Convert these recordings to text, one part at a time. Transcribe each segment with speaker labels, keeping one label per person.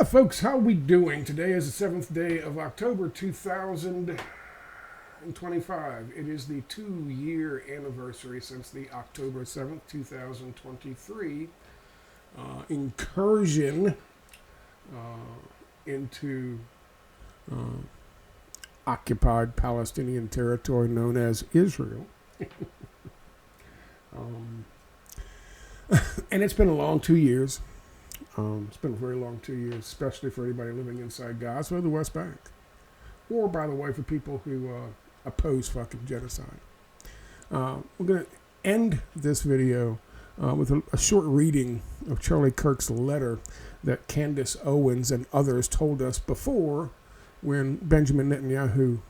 Speaker 1: Folks, how are we doing? Today is the 7th day of October 2025. It is the 2-year anniversary since the October 7th, 2023 incursion into occupied Palestinian territory known as Israel. And it's been a long 2 years. It's been a very long 2 years, especially for anybody living inside Gaza or the West Bank. Or, by the way, for people who oppose fucking genocide. We're going to end this video with a short reading of Charlie Kirk's letter that Candace Owens and others told us before, when Benjamin Netanyahu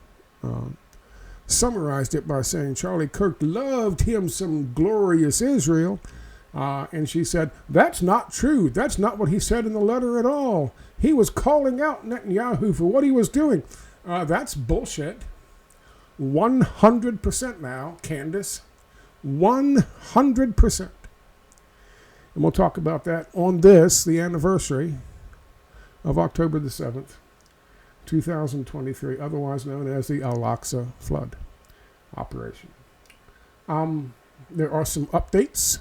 Speaker 1: summarized it by saying Charlie Kirk loved him some glorious Israel. And she said, that's not true. That's not what he said in the letter at all. He was calling out Netanyahu for what he was doing. That's bullshit. 100% now, Candace. 100%. And we'll talk about that on this, the anniversary of October the 7th, 2023, otherwise known as the Al-Aqsa Flood Operation. There are some updates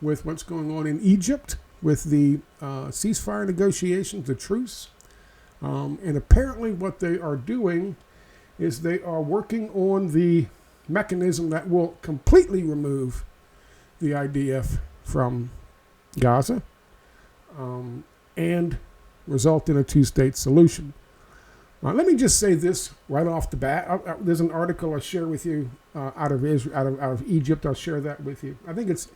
Speaker 1: with what's going on in Egypt with the ceasefire negotiations, the truce. And apparently what they are doing is they are working on the mechanism that will completely remove the IDF from Gaza and result in a two-state solution. Let me just say this right off the bat. There's an article I'll share with you out of Israel, out of Egypt. I'll share that with you. I think it's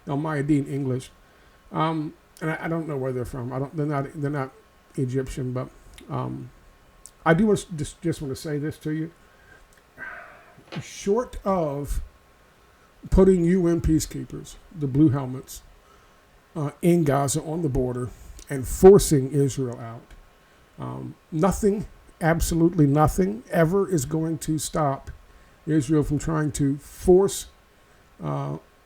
Speaker 1: Mayadeen English, and I don't know where they're from. They're not Egyptian, but I do just want to say this to you. Short of putting UN peacekeepers, the blue helmets, in Gaza on the border and forcing Israel out, nothing, absolutely nothing, ever is going to stop Israel from trying to force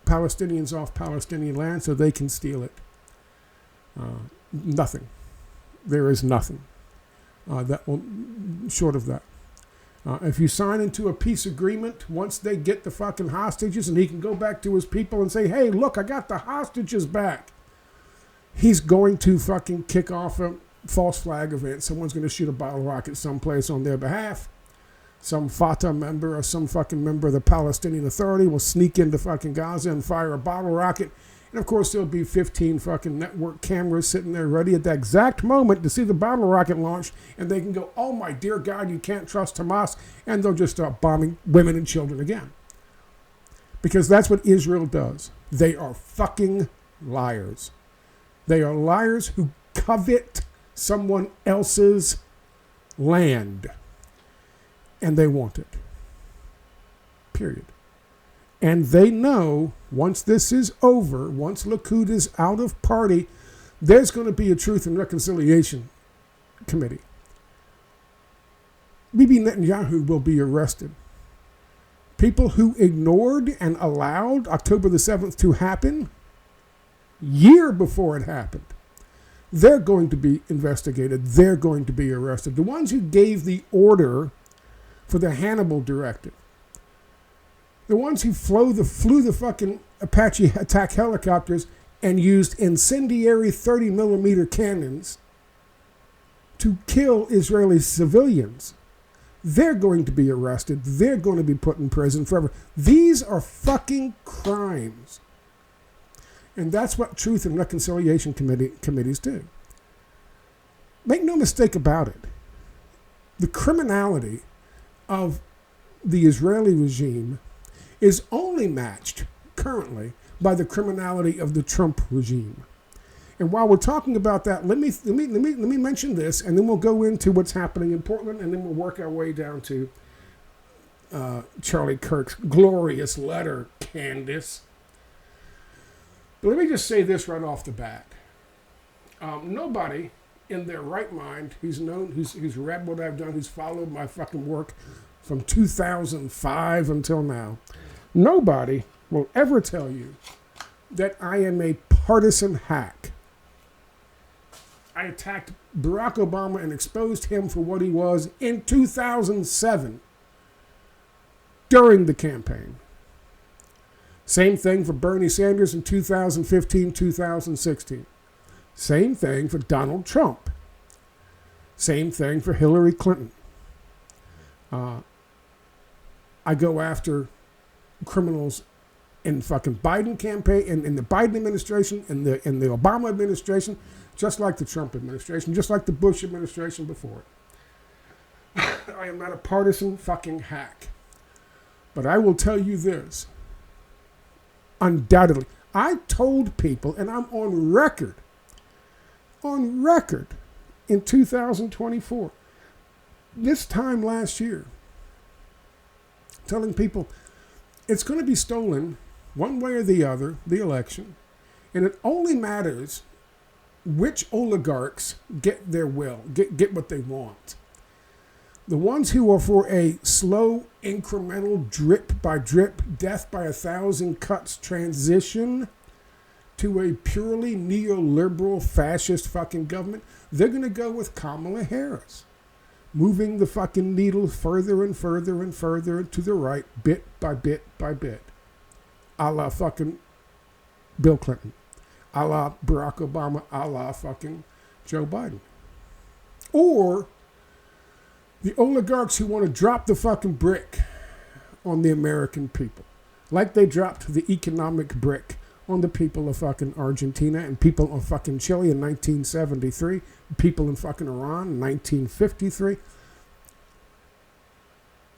Speaker 1: Palestinians off Palestinian land so they can steal it. Nothing. There is nothing that will, short of that. If you sign into a peace agreement, once they get the fucking hostages and he can go back to his people and say, hey, look, I got the hostages back, he's going to fucking kick off a false flag event. Someone's going to shoot a bottle rocket someplace on their behalf. Some Fatah member or some fucking member of the Palestinian Authority will sneak into fucking Gaza and fire a bottle rocket. And of course, there'll be 15 fucking network cameras sitting there ready at that exact moment to see the bottle rocket launch. And they can go, oh my dear God, you can't trust Hamas. And they'll just start bombing women and children again. Because that's what Israel does. They are fucking liars. They are liars who covet someone else's land. And they want it. Period. And they know once this is over, once Likud is out of party, there's going to be a Truth and Reconciliation Committee. Bibi Netanyahu will be arrested. People who ignored and allowed October the 7th to happen, year before it happened, they're going to be investigated. They're going to be arrested. The ones who gave the order for the Hannibal Directive. The ones who flew the fucking Apache attack helicopters and used incendiary 30mm cannons to kill Israeli civilians. They're going to be arrested. They're going to be put in prison forever. These are fucking crimes. And that's what Truth and Reconciliation committees do. Make no mistake about it. The criminality of the Israeli regime is only matched currently by the criminality of the Trump regime. And while we're talking about that, let me mention this, and then we'll go into what's happening in Portland, and then we'll work our way down to Charlie Kirk's glorious letter, Candace. But let me just say this right off the bat. Nobody in their right mind who's read what I've done, who's followed my fucking work from 2005 until now, nobody will ever tell you that I am a partisan hack. I attacked Barack Obama and exposed him for what he was in 2007 during the campaign. Same thing for Bernie Sanders in 2015, 2016. Same thing for Donald Trump. Same thing for Hillary Clinton. I go after criminals in fucking Biden campaign, in the Biden administration, in the Obama administration, just like the Trump administration, just like the Bush administration before it. I am not a partisan fucking hack. But I will tell you this. Undoubtedly, I told people, and I'm on record in 2024, this time last year, telling people it's going to be stolen one way or the other, the election, and it only matters which oligarchs get their will, get what they want. The ones who are for a slow, incremental, drip by drip, death by 1,000 cuts transition to a purely neoliberal, fascist fucking government, they're going to go with Kamala Harris, moving the fucking needle further and further and further to the right, bit by bit by bit, a la fucking Bill Clinton, a la Barack Obama, a la fucking Joe Biden. Or the oligarchs who want to drop the fucking brick on the American people, like they dropped the economic brick on the people of fucking Argentina and people of fucking Chile in 1973, people in fucking Iran in 1953.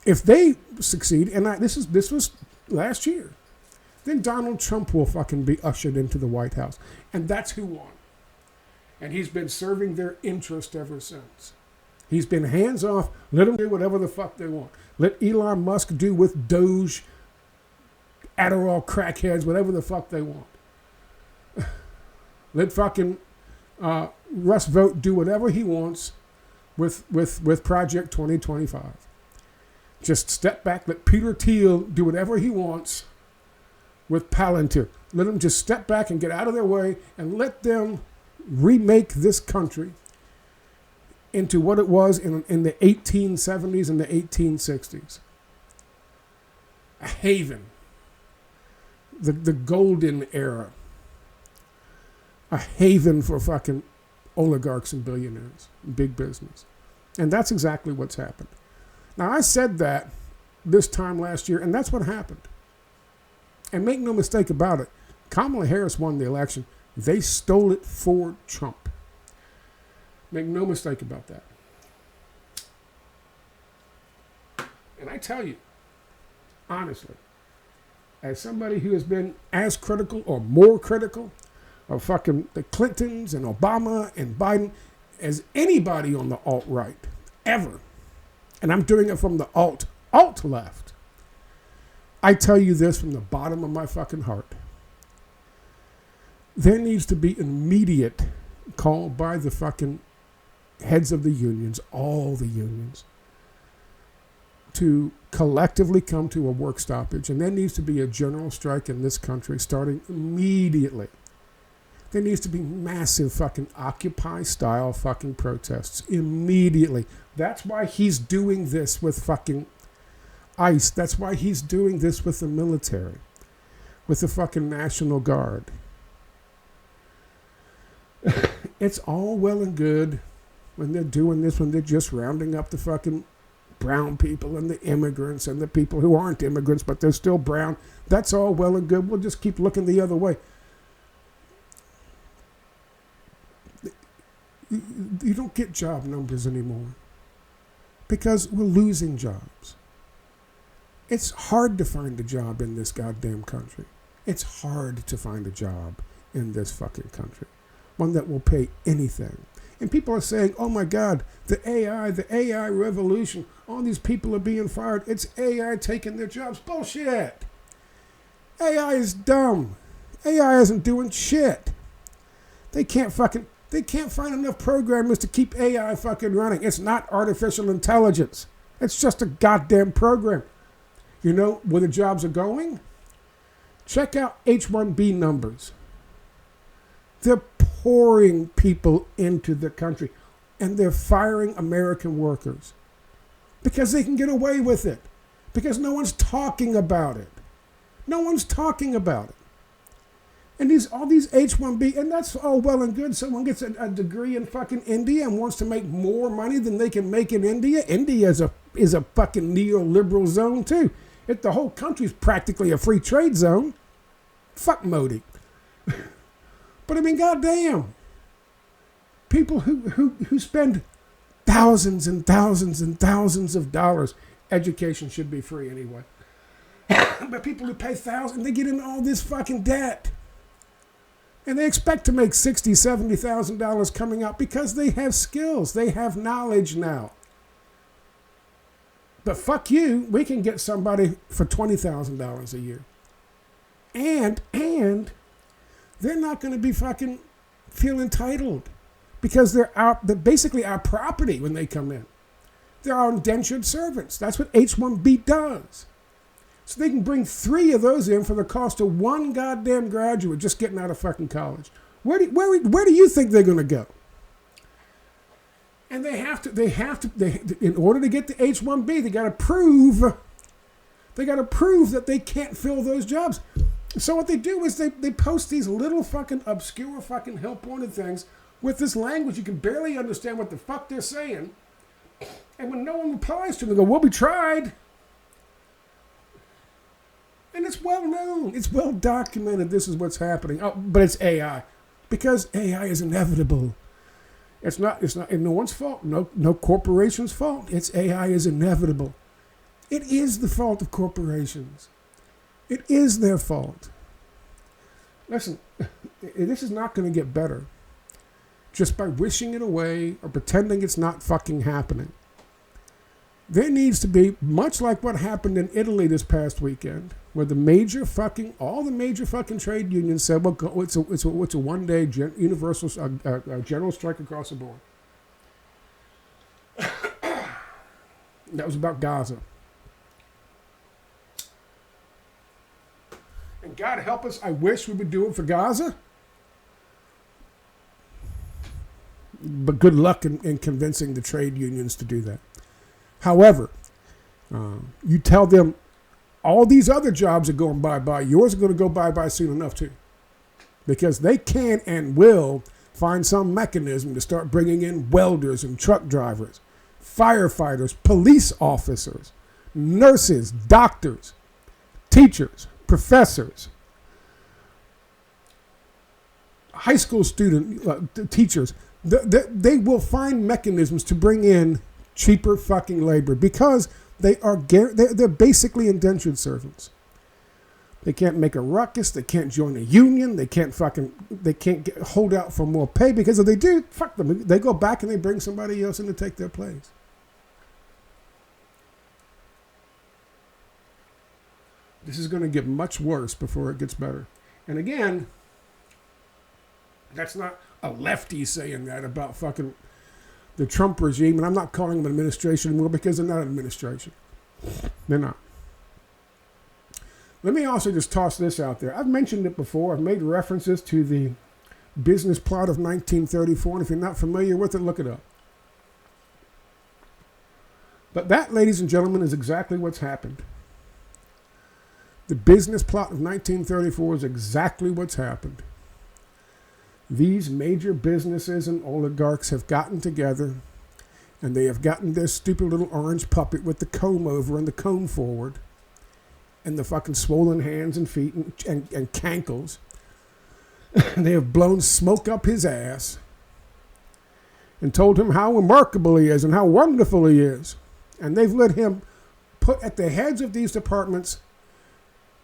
Speaker 1: If they succeed, and this was last year, then Donald Trump will fucking be ushered into the White House. And that's who won. And he's been serving their interest ever since. He's been hands off, let them do whatever the fuck they want. Let Elon Musk do with Doge, Adderall crackheads, whatever the fuck they want. Let fucking Russ Vogt do whatever he wants with Project 2025. Just step back, let Peter Thiel do whatever he wants with Palantir. Let them just step back and get out of their way and let them remake this country into what it was in the 1870s and the 1860s. A haven. The golden era. A haven for fucking oligarchs and billionaires, big business. And that's exactly what's happened. Now, I said that this time last year, and that's what happened. And make no mistake about it, Kamala Harris won the election. They stole it for Trump. Make no mistake about that. And I tell you, honestly, as somebody who has been as critical or more critical of fucking the Clintons and Obama and Biden as anybody on the alt-right ever, and I'm doing it from the alt-left, I tell you this from the bottom of my fucking heart. There needs to be an immediate call by the fucking heads of the unions, all the unions, to collectively come to a work stoppage. And there needs to be a general strike in this country starting immediately. There needs to be massive fucking Occupy-style fucking protests immediately. That's why he's doing this with fucking ICE. That's why he's doing this with the military, with the fucking National Guard. It's all well and good when they're doing this, when they're just rounding up the fucking brown people and the immigrants and the people who aren't immigrants, but they're still brown. That's all well and good. We'll just keep looking the other way. You don't get job numbers anymore because we're losing jobs. It's hard to find a job in this goddamn country. It's hard to find a job in this fucking country. One that will pay anything. And people are saying, oh my God, the AI revolution, all these people are being fired. It's AI taking their jobs. Bullshit. AI is dumb. AI isn't doing shit. They can't find enough programmers to keep AI fucking running. It's not artificial intelligence. It's just a goddamn program. You know where the jobs are going? Check out H-1B numbers. They're pouring people into the country, and they're firing American workers because they can get away with it, because no one's talking about it. No one's talking about it. And all these H-1B, and that's all well and good. Someone gets a degree in fucking India and wants to make more money than they can make in India. India is a fucking neoliberal zone too. The whole country's practically a free trade zone. Fuck Modi. But I mean, goddamn. People who spend thousands and thousands and thousands of dollars, education should be free anyway. But people who pay thousands, they get in all this fucking debt. And they expect to make $60,000, $70,000 coming out because they have skills. They have knowledge now. But fuck you, we can get somebody for $20,000 a year. And they're not going to be fucking feel entitled because they're basically our property when they come in. They're our indentured servants. That's what H-1B does. So they can bring 3 of those in for the cost of one goddamn graduate just getting out of fucking college. Where do you think they're going to go? And they have to, in order to get the H-1B, they got to prove that they can't fill those jobs. So what they do is they post these little fucking obscure fucking hill-pointed things with this language you can barely understand what the fuck they're saying. And when no one replies to them, they go, well, we tried. And it's well known. It's well documented. This is what's happening. Oh, but it's AI. Because AI is inevitable. It's not no one's fault. No corporation's fault. It's AI is inevitable. It is the fault of corporations. It is their fault. Listen, this is not going to get better just by wishing it away or pretending it's not fucking happening. There needs to be, much like what happened in Italy this past weekend, where all the major fucking trade unions said, well, it's a one-day universal general strike across the board. That was about Gaza. And God help us, I wish we would do it for Gaza. But good luck in convincing the trade unions to do that. However, you tell them all these other jobs are going bye-bye. Yours are going to go bye-bye soon enough too. Because they can and will find some mechanism to start bringing in welders and truck drivers, firefighters, police officers, nurses, doctors, teachers, professors, high school teachers. They will find mechanisms to bring in cheaper fucking labor because they're basically indentured servants. They can't make a ruckus. They can't join a union. They can't hold out for more pay because if they do, fuck them. They go back and they bring somebody else in to take their place. This is going to get much worse before it gets better. And again, that's not a lefty saying that about fucking the Trump regime, and I'm not calling them an administration anymore because they're not an administration. They're not. Let me also just toss this out there. I've mentioned it before. I've made references to the business plot of 1934, and if you're not familiar with it, look it up. But that, ladies and gentlemen, is exactly what's happened. The business plot of 1934 is exactly what's happened. These major businesses and oligarchs have gotten together and they have gotten their stupid little orange puppet with the comb over and the comb forward and the fucking swollen hands and feet and cankles. And they have blown smoke up his ass and told him how remarkable he is and how wonderful he is. And they've let him put at the heads of these departments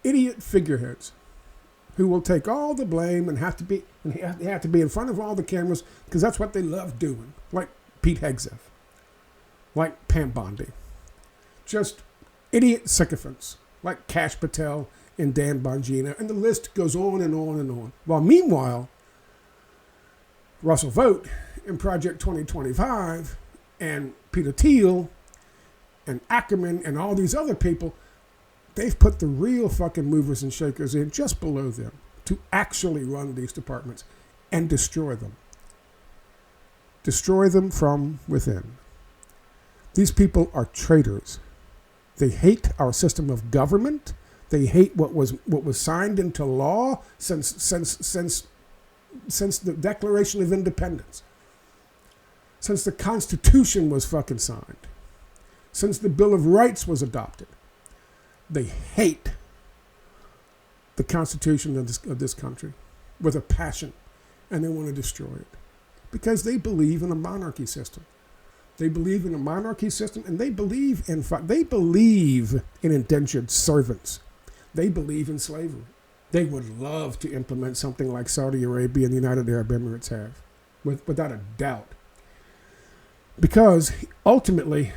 Speaker 1: idiot figureheads who will take all the blame and have to be in front of all the cameras because that's what they love doing, like Pete Hegseth, like Pam Bondi. Just idiot sycophants like Kash Patel and Dan Bongino, and the list goes on and on and on. While meanwhile, Russell Vogt and Project 2025 and Peter Thiel and Ackerman and all these other people, they've put the real fucking movers and shakers in just below them to actually run these departments and destroy them. Destroy them from within. These people are traitors. They hate our system of government. They hate what was signed into law since the Declaration of Independence. Since the Constitution was fucking signed. Since the Bill of Rights was adopted. They hate the Constitution of this country with a passion, and they want to destroy it because they believe in a monarchy system. They believe in a monarchy system, and they believe in indentured servants. They believe in slavery. They would love to implement something like Saudi Arabia and the United Arab Emirates have, without a doubt. Because ultimately,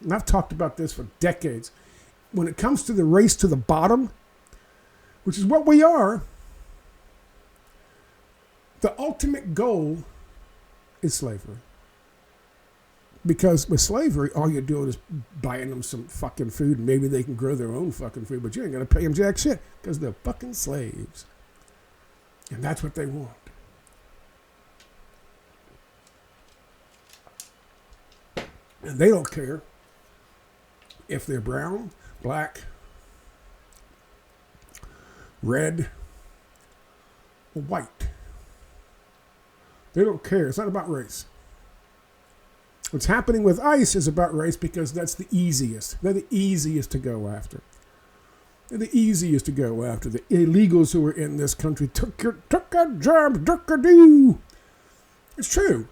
Speaker 1: and I've talked about this for decades, when it comes to the race to the bottom, which is what we are, the ultimate goal is slavery. Because with slavery, all you're doing is buying them some fucking food, and maybe they can grow their own fucking food, but you ain't going to pay them jack shit because they're fucking slaves. And that's what they want. And they don't care if they're brown, black, red, or white. They don't care. It's not about race. What's happening with ICE is about race because that's the easiest. They're the easiest to go after. They're the easiest to go after. The illegals who are in this country took our jobs, duck-a-doo. It's true.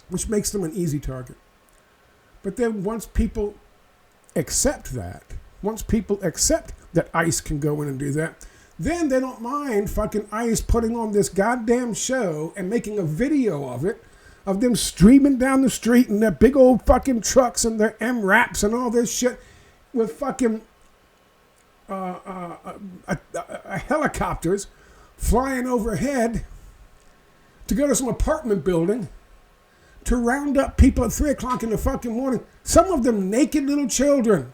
Speaker 1: Which makes them an easy target. But then once people accept that, that ICE can go in and do that, then they don't mind fucking ICE putting on this goddamn show and making a video of it, of them streaming down the street in their big old fucking trucks and their MRAPs and all this shit with fucking helicopters flying overhead to go to some apartment building to round up people at 3 o'clock in the fucking morning, some of them naked little children,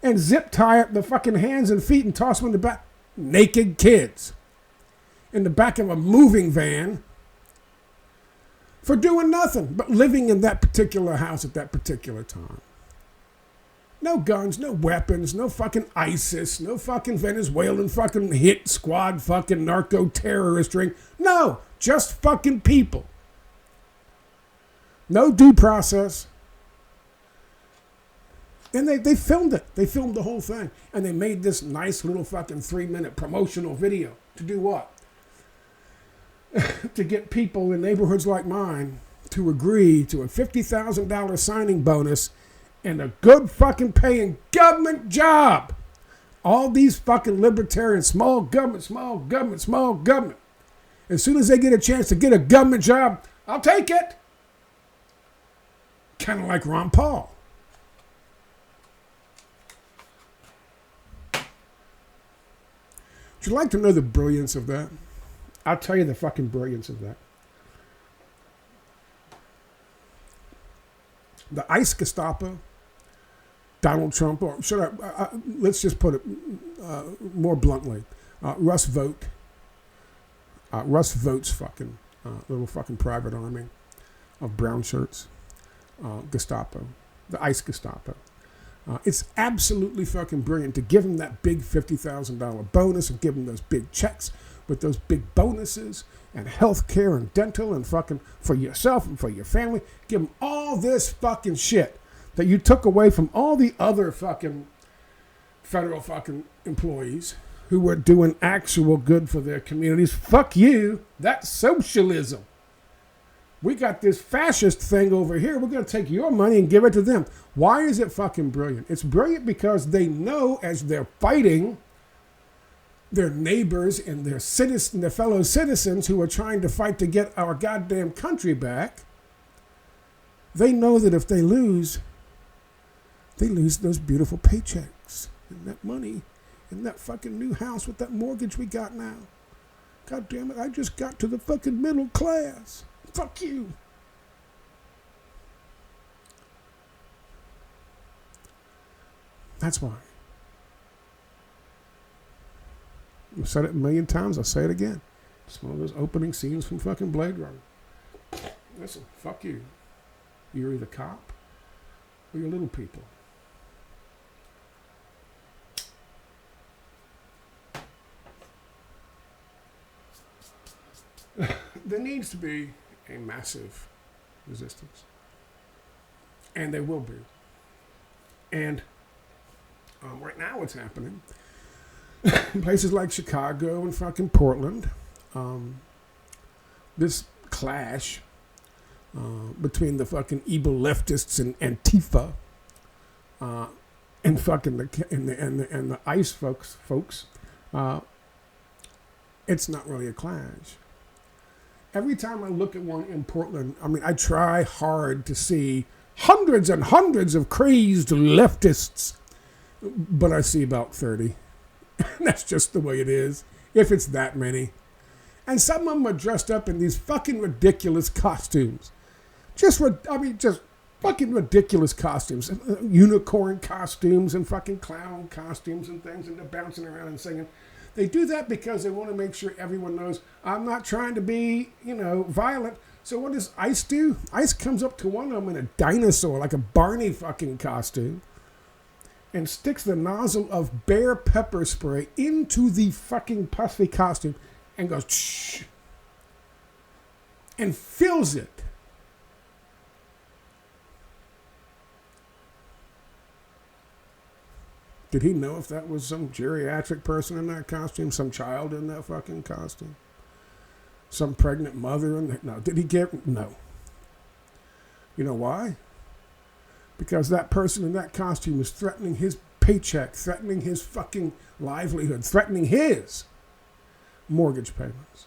Speaker 1: and zip tie up the fucking hands and feet and toss them in the back. Naked kids in the back of a moving van for doing nothing but living in that particular house at that particular time. No guns, no weapons, no fucking ISIS, no fucking Venezuelan fucking hit squad fucking narco-terrorist ring. No, just fucking people. No due process. And they filmed it. They filmed the whole thing. And they made this nice little fucking 3-minute promotional video. To do what? To get people in neighborhoods like mine to agree to a $50,000 signing bonus and a good fucking paying government job. All these fucking libertarians, small government. As soon as they get a chance to get a government job, I'll take it. Kind of like Ron Paul. Would you like to know the brilliance of that? I'll tell you the fucking brilliance of that. The ICE Gestapo, Donald Trump, or let's just put it more bluntly, Russ Vogt. Russ Vogt's fucking little fucking private army of brown shirts, Gestapo, the ICE Gestapo. It's absolutely fucking brilliant to give them that big $50,000 bonus and give them those big checks with those big bonuses and health care and dental and fucking for yourself and for your family. Give them all this fucking shit that you took away from all the other fucking federal fucking employees who were doing actual good for their communities. Fuck you. That's socialism. We got this fascist thing over here. We're going to take your money and give it to them. Why is it fucking brilliant? It's brilliant because they know as they're fighting their neighbors and their fellow citizens who are trying to fight to get our goddamn country back, they know that if they lose those beautiful paychecks and that money and that fucking new house with that mortgage we got now. God damn it, I just got to the fucking middle class. Fuck you. That's why. I've said it a million times. I'll say it again. It's one of those opening scenes from fucking Blade Runner. Listen, fuck you. You're either cop or you're little people. There needs to be a massive resistance. And there will be. And right now what's happening in places like Chicago and fucking Portland, this clash between the fucking evil leftists and Antifa and fucking the ICE folks, it's not really a clash. Every time I look at one in Portland, I mean, I try hard to see hundreds and hundreds of crazed leftists, but I see about 30. That's just the way it is, if it's that many. And some of them are dressed up in these fucking ridiculous costumes. Just fucking ridiculous costumes. Unicorn costumes and fucking clown costumes and things, and they're bouncing around and singing. They do that because they want to make sure everyone knows, I'm not trying to be, violent. So what does ICE do? ICE comes up to one of them in a dinosaur, like a Barney fucking costume, and sticks the nozzle of bear pepper spray into the fucking puffy costume and goes, shh, and fills it. Did he know if that was some geriatric person in that costume? Some child in that fucking costume? Some pregnant mother in that? No. Did he get? No. You know why? Because that person in that costume is threatening his paycheck, threatening his fucking livelihood, threatening his mortgage payments.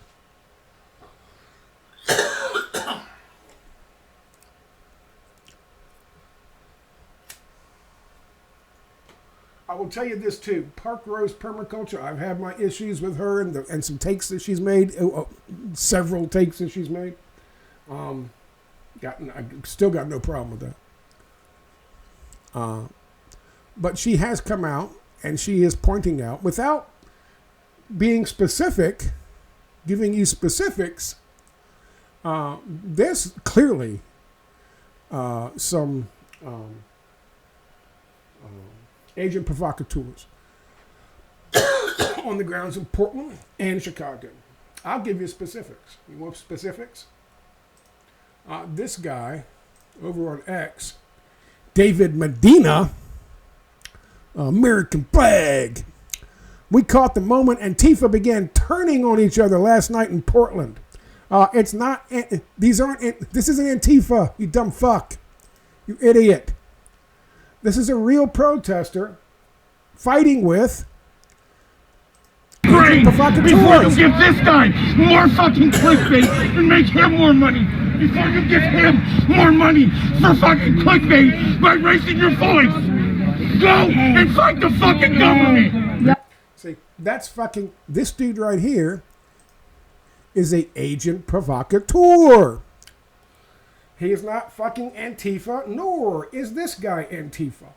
Speaker 1: I will tell you this too. Park Rose Permaculture, I've had my issues with her and some takes that she's made, several takes that she's made. I still got no problem with that. But she has come out and she is pointing out, without being specific, giving you specifics, there's clearly some agent provocateurs on the grounds in Portland and Chicago. I'll give you specifics. You want specifics? This guy over on X, David Medina, American flag. We caught the moment Antifa began turning on each other last night in Portland. It's not, this isn't Antifa, you dumb fuck. You idiot. This is a real protester fighting with
Speaker 2: Great! Before you give this guy more fucking clickbait and make him more money, before you give him more money for fucking clickbait by raising your voice, go and fight the fucking government!
Speaker 1: Yep. See, that's fucking, this dude right here is a agent provocateur. He is not fucking Antifa, nor is this guy Antifa.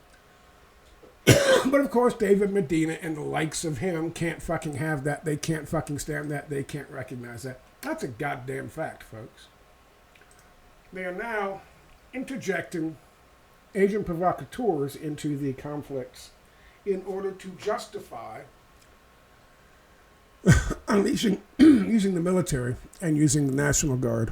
Speaker 1: But of course, David Medina and the likes of him can't fucking have that. They can't fucking stand that. They can't recognize that. That's a goddamn fact, folks. They are now interjecting agent provocateurs into the conflicts in order to justify unleashing, using the military and using the National Guard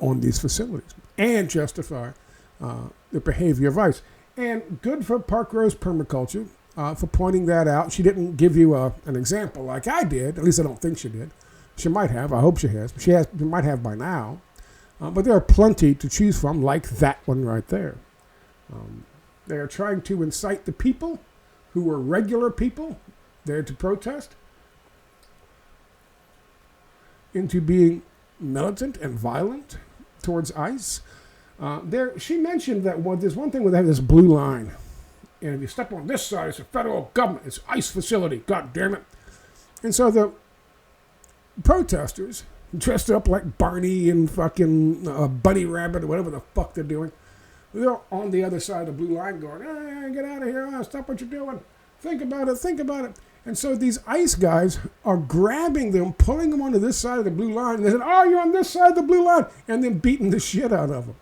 Speaker 1: on these facilities, and justify the behavior of ICE. And good for Park Rose Permaculture for pointing that out. She didn't give you an example like I did. At least I don't think she did. She might have. I hope she has. She might have by now. But there are plenty to choose from, like that one right there. They are trying to incite the people who are regular people there to protest into being militant and violent towards ICE. She mentioned that there's one thing where they have this blue line, and if you step on this side, it's the federal government, it's ICE facility, god damn it. And so the protesters, dressed up like Barney and fucking Bunny Rabbit or whatever the fuck they're doing, they're on the other side of the blue line going, hey, get out of here, stop what you're doing, think about it. And so these ICE guys are grabbing them, pulling them onto this side of the blue line, and they said, oh, you're on this side of the blue line, and then beating the shit out of them.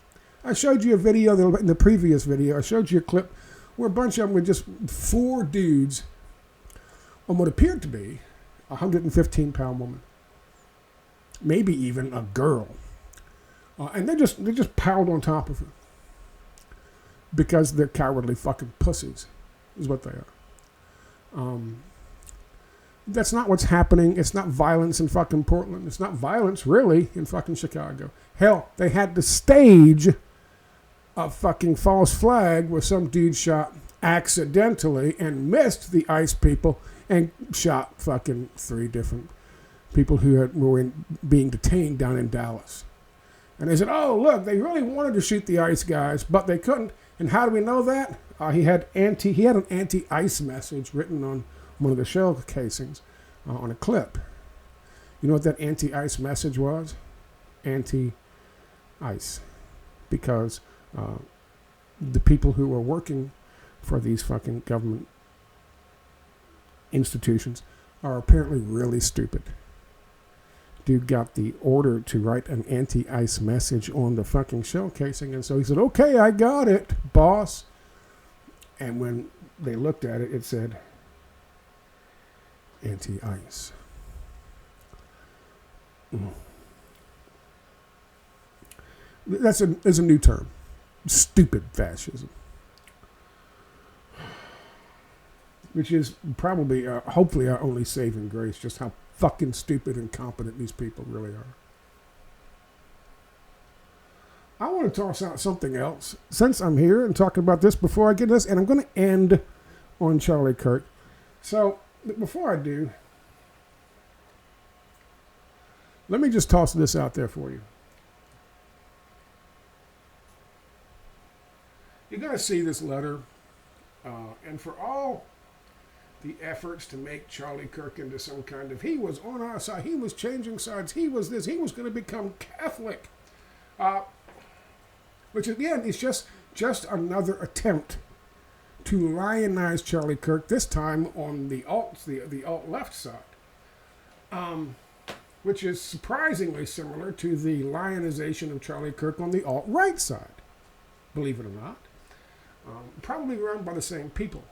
Speaker 1: I showed you a video in the previous video. I showed you a clip where a bunch of them were just 4 dudes on what appeared to be a 115-pound woman, maybe even a girl, and they just piled on top of her because they're cowardly fucking pussies, is what they are. That's not what's happening. It's not violence in fucking Portland. It's not violence really in fucking Chicago. Hell, they had to stage a fucking false flag where some dude shot accidentally and missed the ICE people and shot fucking 3 different people who were being detained down in Dallas. And they said, oh, look, they really wanted to shoot the ICE guys, but they couldn't. And how do we know that? He had an anti-ICE message written on one of the shell casings on a clip. You know what that anti-ICE message was? Anti-ICE. Because the people who were working for these fucking government institutions are apparently really stupid. Dude got the order to write an anti-ICE message on the fucking shell casing, and so he said, okay, I got it, boss. And when they looked at it, it said anti-ICE. There's a new term. Stupid fascism. Which is probably, hopefully, our only saving grace, just how fucking stupid and incompetent these people really are. I want to toss out something else. Since I'm here and talking about this before I get this, and I'm going to end on Charlie Kirk. So, before I do, let me just toss this out there for you. You're going to see this letter, and for all the efforts to make Charlie Kirk into some kind of, he was on our side, he was changing sides, he was this, he was going to become Catholic, which again is just another attempt to lionize Charlie Kirk, this time on the alt-left side, which is surprisingly similar to the lionization of Charlie Kirk on the alt-right side, believe it or not. Probably run by the same people,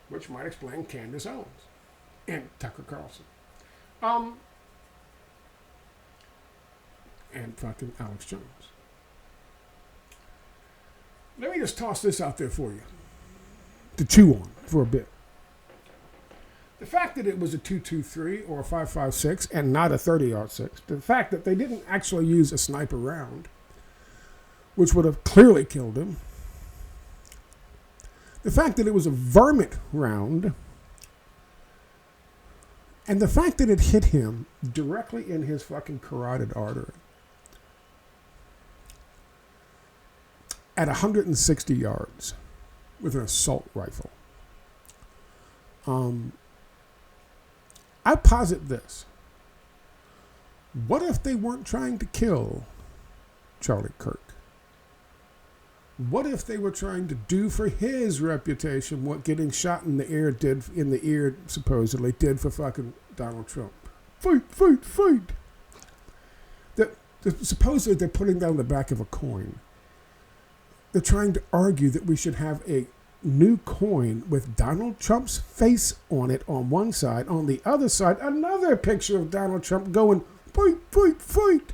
Speaker 1: which might explain Candace Owens and Tucker Carlson, and fucking Alex Jones. Let me just toss this out there for you to chew on for a bit. The fact that it was a 2.23 or a 5.56 and not a 30-06, the fact that they didn't actually use a sniper round, which would have clearly killed him, the fact that it was a varmint round, and the fact that it hit him directly in his fucking carotid artery at 160 yards with an assault rifle. I posit this. What if they weren't trying to kill Charlie Kirk? What if they were trying to do for his reputation what getting shot in the ear supposedly did for fucking Donald Trump? Fight, fight, fight. Supposedly they're putting down the back of a coin. They're trying to argue that we should have a new coin with Donald Trump's face on it on one side. On the other side, another picture of Donald Trump going, fight, fight, fight.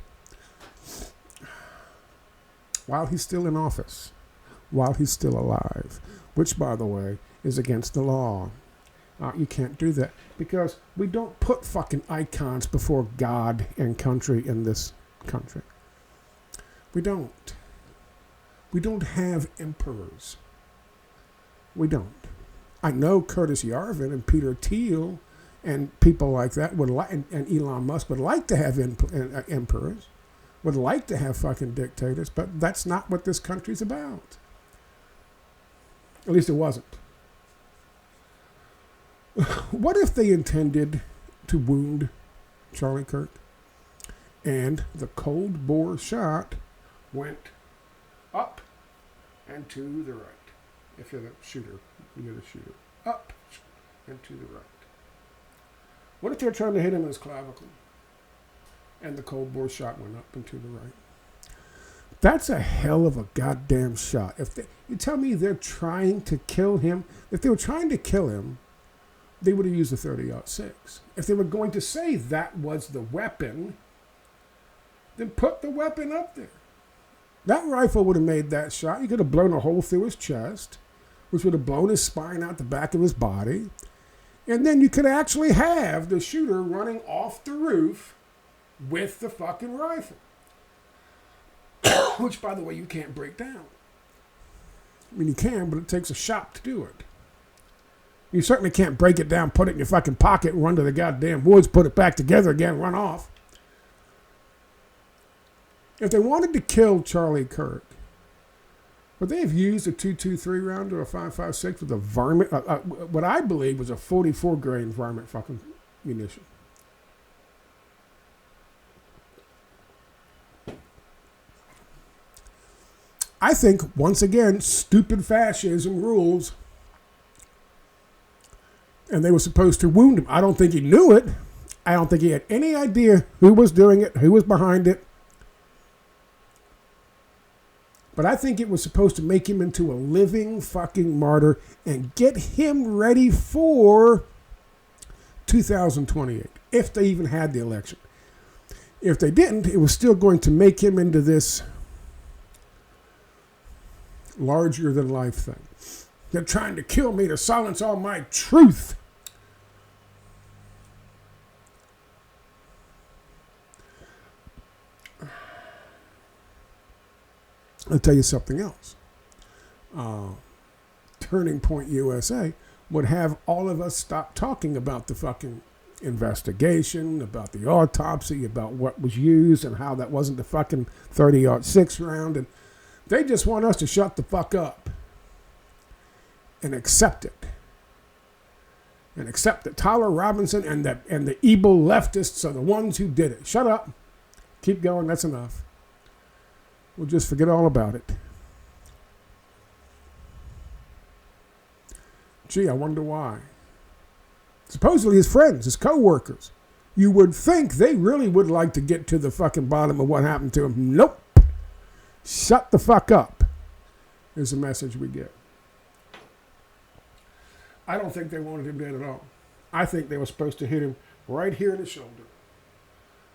Speaker 1: While he's still in office, while he's still alive, which, by the way, is against the law. You can't do that because we don't put fucking icons before God and country in this country. We don't. We don't have emperors. We don't. I know Curtis Yarvin and Peter Thiel and people like that would like, and Elon Musk would like to have emperors. Would like to have fucking dictators, but that's not what this country's about. At least it wasn't. What if they intended to wound Charlie Kirk and the cold bore shot went up and to the right? If you're the shooter, you're the shooter. Up and to the right. What if they're trying to hit him in his clavicle? And the cold bore shot went up and to the right. That's a hell of a goddamn shot. You tell me they're trying to kill him. If they were trying to kill him, they would have used a 30-06. If they were going to say that was the weapon, then put the weapon up there. That rifle would have made that shot. You could have blown a hole through his chest, which would have blown his spine out the back of his body. And then you could actually have the shooter running off the roof with the fucking rifle. Which, by the way, you can't break down. I mean, you can, but it takes a shot to do it. You certainly can't break it down, put it in your fucking pocket, run to the goddamn woods, put it back together again, run off. If they wanted to kill Charlie Kirk, would they have used a .223 round or a .556 with a varmint, what I believe was a 44 grain varmint fucking munition? I think, once again, stupid fascism rules. And they were supposed to wound him. I don't think he knew it. I don't think he had any idea who was doing it, who was behind it. But I think it was supposed to make him into a living fucking martyr and get him ready for 2028, if they even had the election. If they didn't, it was still going to make him into this larger-than-life thing. They're trying to kill me to silence all my truth. I'll tell you something else. Turning Point USA would have all of us stop talking about the fucking investigation, about the autopsy, about what was used and how that wasn't the fucking 30-06 round. And they just want us to shut the fuck up and accept it. And accept that Tyler Robinson and the evil leftists are the ones who did it. Shut up. Keep going. That's enough. We'll just forget all about it. Gee, I wonder why. Supposedly his friends, his co-workers. You would think they really would like to get to the fucking bottom of what happened to him. Nope. Shut the fuck up is the message we get. I don't think they wanted him dead at all. I think they were supposed to hit him right here in the shoulder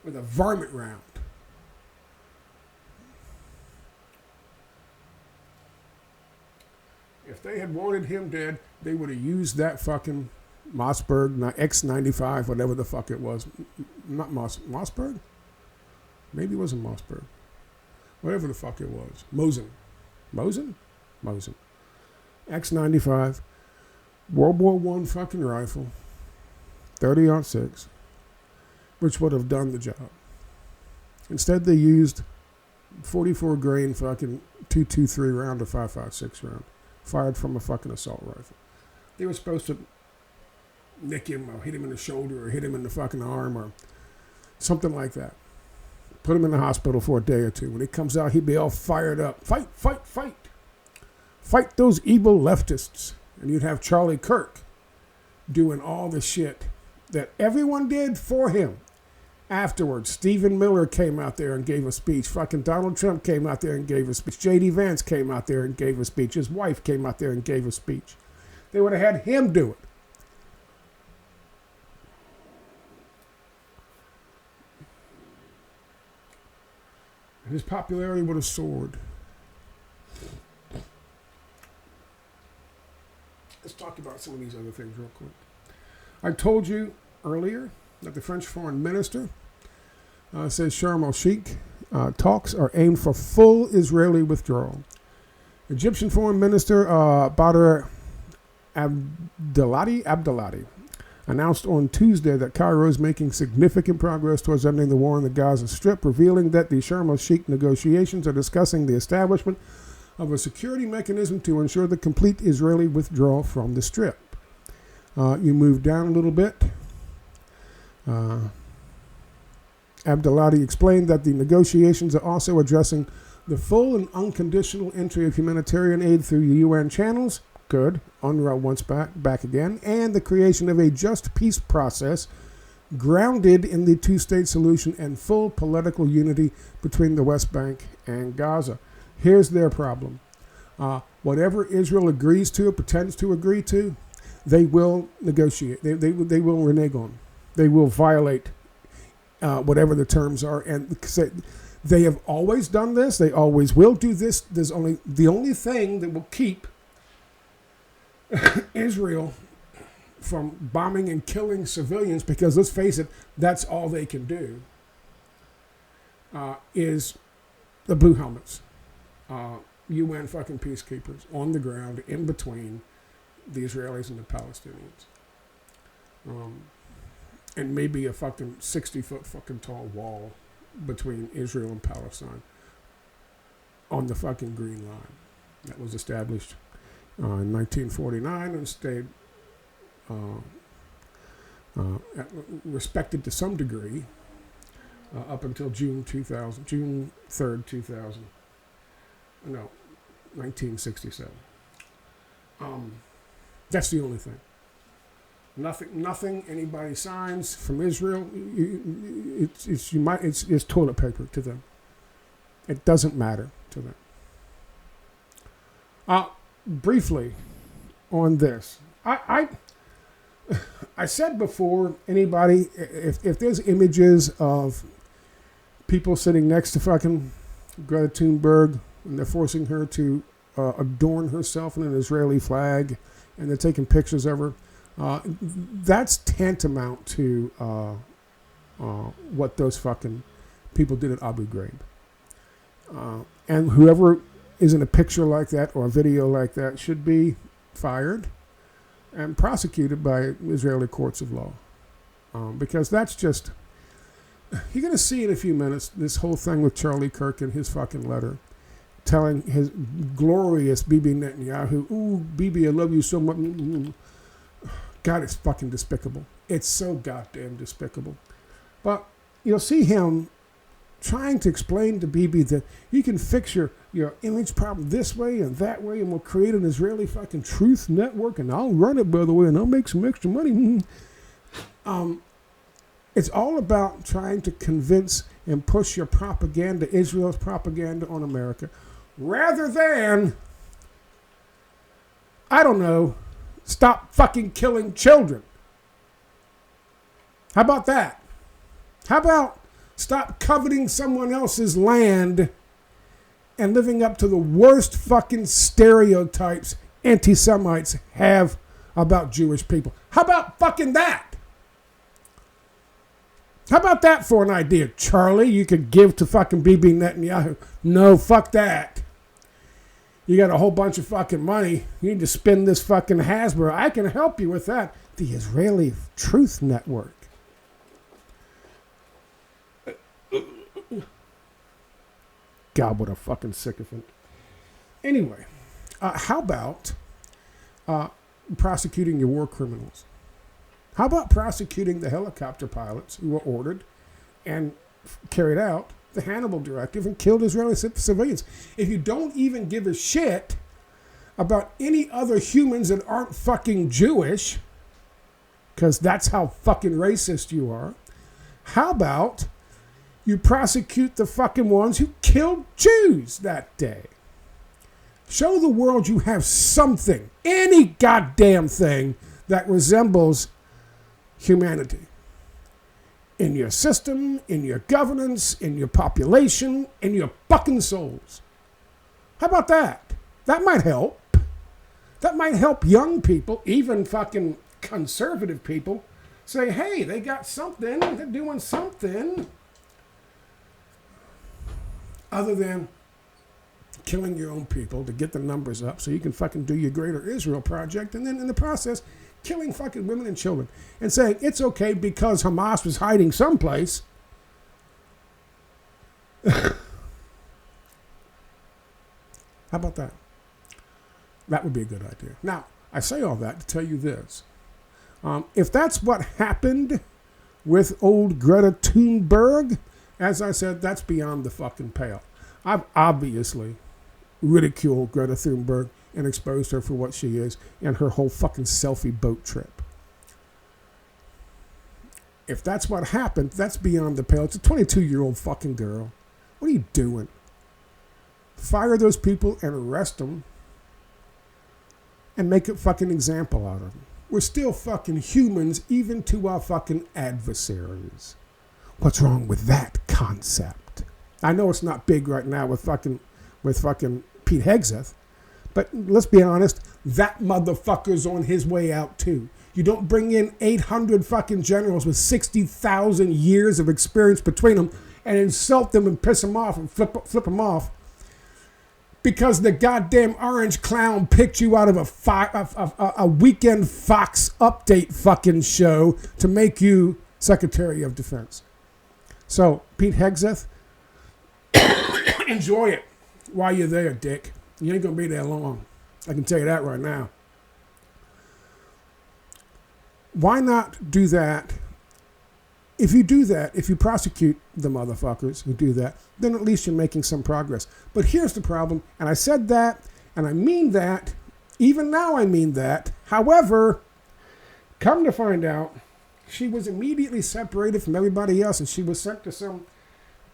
Speaker 1: with a varmint round. If they had wanted him dead, they would have used that fucking Mossberg X95, whatever the fuck it was. Not Mossberg? Maybe it wasn't Mossberg. Whatever the fuck it was. Mosin. X95. World War I fucking rifle. 30-06. Which would have done the job. Instead, they used 44 grain fucking .223 round or .556 round. Fired from a fucking assault rifle. They were supposed to nick him or hit him in the shoulder or hit him in the fucking arm or something like that. Put him in the hospital for a day or two. When he comes out, he'd be all fired up. Fight, fight, fight. Fight those evil leftists. And you'd have Charlie Kirk doing all the shit that everyone did for him. Afterwards, Stephen Miller came out there and gave a speech. Fucking Donald Trump came out there and gave a speech. J.D. Vance came out there and gave a speech. His wife came out there and gave a speech. They would have had him do it. And his popularity would have soared. Let's talk about some of these other things real quick. I told you earlier that the French foreign minister says Sharm el-Sheikh talks are aimed for full Israeli withdrawal. Egyptian foreign minister Badr Abdelati announced on Tuesday that Cairo is making significant progress towards ending the war on the Gaza Strip, revealing that the Sharm el-Sheikh negotiations are discussing the establishment of a security mechanism to ensure the complete Israeli withdrawal from the Strip. You move down a little bit. Abdelati explained that the negotiations are also addressing the full and unconditional entry of humanitarian aid through the UN channels, Good. UNRWA wants back again. And the creation of a just peace process grounded in the two-state solution and full political unity between the West Bank and Gaza. Here's their problem. Whatever Israel agrees to or pretends to agree to, they will negotiate. They will renege on. They will violate whatever the terms are. And they have always done this. They always will do this. The only thing that will keep Israel from bombing and killing civilians, because let's face it, that's all they can do, is the blue helmets, UN fucking peacekeepers on the ground in between the Israelis and the Palestinians, and maybe a fucking 60-foot fucking tall wall between Israel and Palestine on the fucking Green Line that was established in 1949 and stayed respected to some degree up until June 3rd, 1967. That's the only thing. Nothing anybody signs from Israel, it's toilet paper to them. It doesn't matter to them. Briefly on this, I said before, anybody, if there's images of people sitting next to fucking Greta Thunberg and they're forcing her to adorn herself in an Israeli flag and they're taking pictures of her, that's tantamount to what those fucking people did at Abu Ghraib. And whoever is in a picture like that or a video like that should be fired and prosecuted by Israeli courts of law. Because that's just... You're going to see in a few minutes this whole thing with Charlie Kirk and his fucking letter telling his glorious Bibi Netanyahu, ooh, Bibi, I love you so much. God, it's fucking despicable. It's so goddamn despicable. But you'll see him trying to explain to Bibi that you can fix your image problem this way and that way, and we'll create an Israeli fucking truth network, and I'll run it, by the way, and I'll make some extra money. It's all about trying to convince and push your propaganda, Israel's propaganda, on America, rather than, I don't know, stop fucking killing children. How about that? How about stop coveting someone else's land and living up to the worst fucking stereotypes anti-Semites have about Jewish people? How about fucking that? How about that for an idea, Charlie, you could give to fucking Bibi Netanyahu? No, fuck that. You got a whole bunch of fucking money. You need to spin this fucking Hasbro. I can help you with that. The Israeli Truth Network. God, what a fucking sycophant. Anyway, how about prosecuting your war criminals? How about prosecuting the helicopter pilots who were ordered and carried out the Hannibal Directive and killed Israeli civilians? If you don't even give a shit about any other humans that aren't fucking Jewish, because that's how fucking racist you are, how about you prosecute the fucking ones who killed Jews that day? Show the world you have something, any goddamn thing that resembles humanity in your system, in your governance, in your population, in your fucking souls. How about that? That might help. That might help young people, even fucking conservative people, say, hey, they got something, they're doing something, other than killing your own people to get the numbers up so you can fucking do your Greater Israel project, and then in the process killing fucking women and children and saying it's okay because Hamas was hiding someplace. How about that? That would be a good idea. Now, I say all that to tell you this. If that's what happened with old Greta Thunberg, as I said, that's beyond the fucking pale. I've obviously ridiculed Greta Thunberg and exposed her for what she is and her whole fucking selfie boat trip. If that's what happened, that's beyond the pale. It's a 22-year-old fucking girl. What are you doing? Fire those people and arrest them and make a fucking example out of them. We're still fucking humans, even to our fucking adversaries. What's wrong with that concept? I know it's not big right now with fucking Pete Hegseth, but let's be honest, that motherfucker's on his way out too. You don't bring in 800 fucking generals with 60,000 years of experience between them and insult them and piss them off and flip them off because the goddamn orange clown picked you out of a weekend Fox update fucking show to make you Secretary of Defense. So, Pete Hegseth, enjoy it while you're there, dick. You ain't going to be there long. I can tell you that right now. Why not do that? If you do that, if you prosecute the motherfuckers who do that, then at least you're making some progress. But here's the problem, and I said that, and I mean that. Even now I mean that. However, come to find out, she was immediately separated from everybody else, and she was sent to some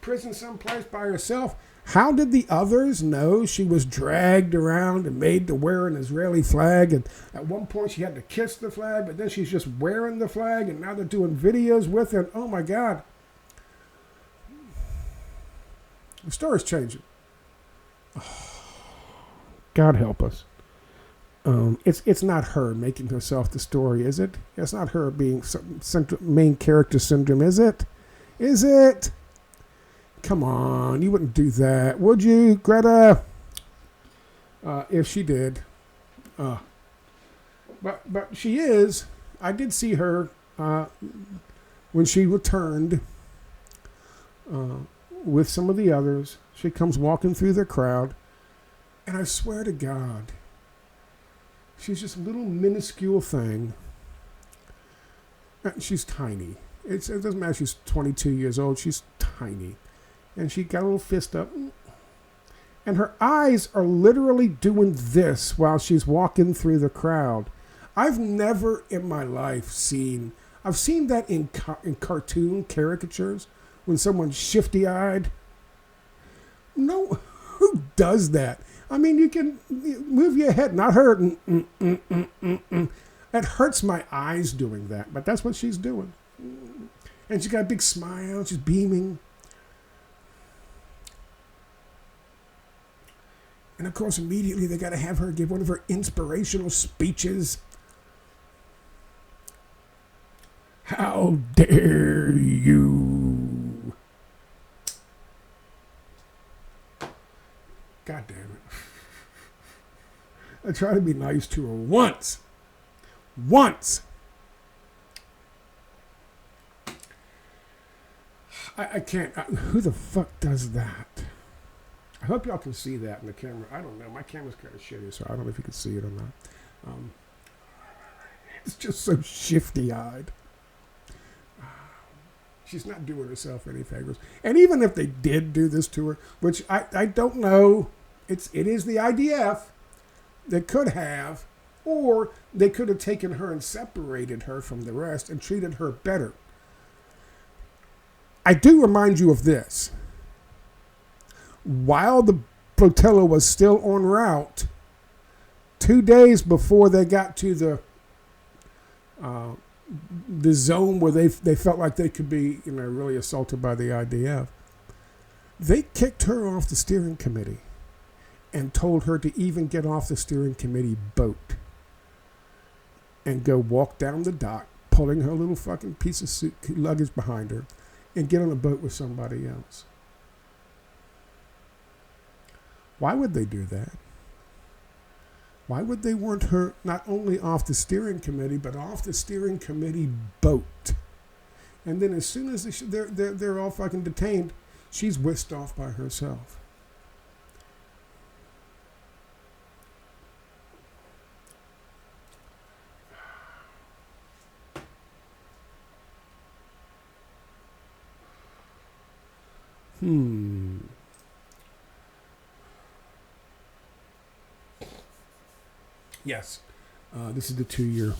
Speaker 1: prison someplace by herself. How did the others know she was dragged around and made to wear an Israeli flag? And at one point she had to kiss the flag, but then she's just wearing the flag, and now they're doing videos with her. And oh my God. The story's changing. God help us. It's not her making herself the story, is it? It's not her being main character syndrome, is it? Is it? Come on, you wouldn't do that, would you, Greta? If she did. But she is. I did see her when she returned with some of the others. She comes walking through the crowd, and I swear to God, she's just a little minuscule thing. She's tiny. It doesn't matter if she's 22 years old. She's tiny. And she got a little fist up. And her eyes are literally doing this while she's walking through the crowd. I've never in my life I've seen that in cartoon caricatures when someone's shifty-eyed. No, who does that? I mean, you can move your head, not her. It hurts my eyes doing that, but that's what she's doing. And she's got a big smile. She's beaming. And, of course, immediately they got to have her give one of her inspirational speeches. How dare you? God damn it. I try to be nice to her once. Once. I can't. Who the fuck does that? I hope y'all can see that in the camera. I don't know. My camera's kind of shitty, so I don't know if you can see it or not. It's just so shifty-eyed. She's not doing herself any favors. And even if they did do this to her, which I don't know, it is the IDF. They could have, or they could have taken her and separated her from the rest and treated her better. I do remind you of this. While the flotilla was still en route, 2 days before they got to the zone where they felt like they could be, really assaulted by the IDF, they kicked her off the steering committee and told her to even get off the steering committee boat and go walk down the dock, pulling her little fucking piece of luggage behind her, and get on a boat with somebody else. Why would they do that? Why would they want her not only off the steering committee, but off the steering committee boat? And then as soon as they're all fucking detained, she's whisked off by herself. Yes, this is the 2-year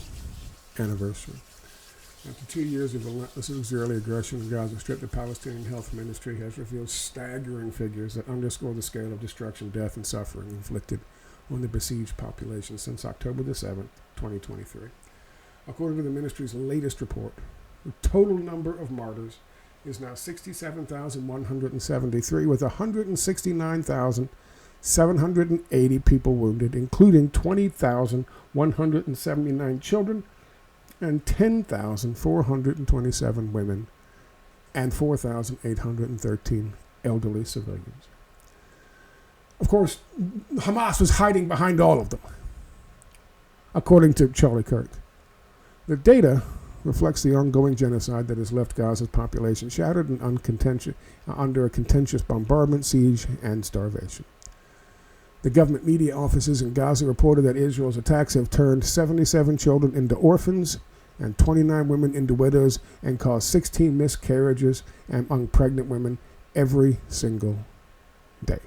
Speaker 1: anniversary. After 2 years of relentless Israeli aggression in Gaza Strip, the Palestinian Health Ministry has revealed staggering figures that underscore the scale of destruction, death, and suffering inflicted on the besieged population since October the 7th, 2023. According to the ministry's latest report, the total number of martyrs is now 67,173, with 169,780 people wounded, including 20,179 children and 10,427 women and 4,813 elderly civilians. Of course, Hamas was hiding behind all of them, according to Charlie Kirk. The data reflects the ongoing genocide that has left Gaza's population shattered and under a contentious bombardment, siege, and starvation. The government media offices in Gaza reported that Israel's attacks have turned 77 children into orphans and 29 women into widows and caused 16 miscarriages among pregnant women every single day.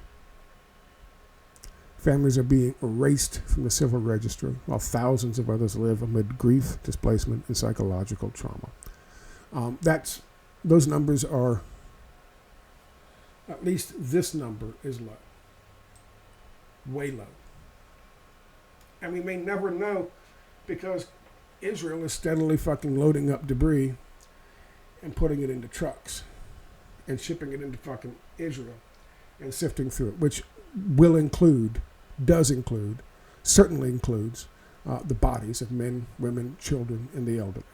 Speaker 1: Families are being erased from the civil registry, while thousands of others live amid grief, displacement, and psychological trauma. Those numbers are, at least this number is low. Way low. And we may never know, because Israel is steadily fucking loading up debris and putting it into trucks and shipping it into fucking Israel and sifting through it, which certainly includes the bodies of men, women, children, and the elderly